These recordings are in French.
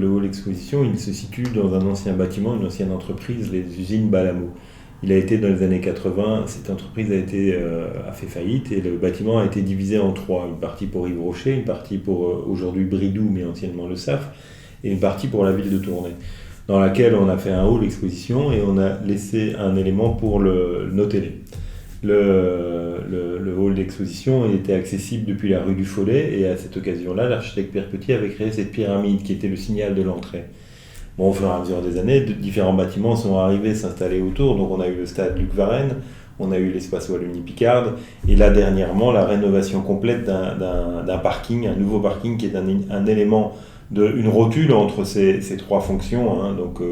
Le hall exposition, il se situe dans un ancien bâtiment, une ancienne entreprise, les usines Balamo. Il a été dans les années 80, cette entreprise a fait faillite et le bâtiment a été divisé en trois. Une partie pour Yves Rocher, une partie pour aujourd'hui Bridoux, mais anciennement le SAF, et une partie pour la ville de Tournai, dans laquelle on a fait un hall exposition et on a laissé un élément pour nos télés. Le hall d'exposition était accessible depuis la rue du Follet et à cette occasion-là, l'architecte Pierre Petit avait créé cette pyramide qui était le signal de l'entrée. Bon, au fur et à mesure des années, différents bâtiments sont arrivés s'installer autour. Donc on a eu le stade Luc Varenne, on a eu l'espace Wallonie-Picarde et là dernièrement la rénovation complète d'un parking, un nouveau parking qui est un élément une rotule entre ces trois fonctions, hein, donc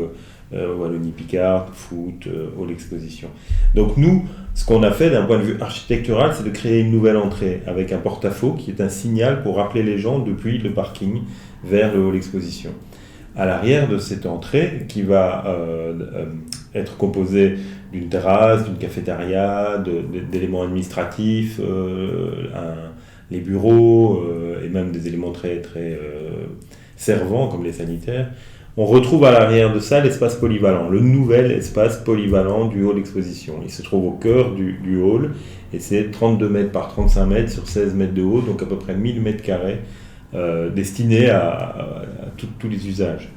Wallonie-Picarde, foot, hall exposition. Donc nous, ce qu'on a fait d'un point de vue architectural, c'est de créer une nouvelle entrée avec un porte-à-faux qui est un signal pour rappeler les gens depuis le parking vers le hall exposition. À l'arrière de cette entrée, qui va être composée d'une terrasse, d'une cafétéria, d'éléments administratifs, les bureaux et même des éléments très servants comme les sanitaires, on retrouve à l'arrière de ça l'espace polyvalent, le nouvel espace polyvalent du hall exposition. Il se trouve au cœur du hall et c'est 32 mètres par 35 mètres sur 16 mètres de haut, donc à peu près 1000 mètres carrés destinés à tous les usages.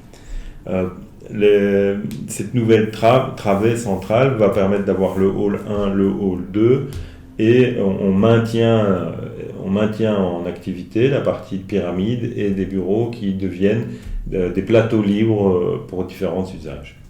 Cette nouvelle travée centrale va permettre d'avoir le hall 1, le hall 2 et on maintient en activité la partie de pyramide et des bureaux qui deviennent des plateaux libres pour différents usages.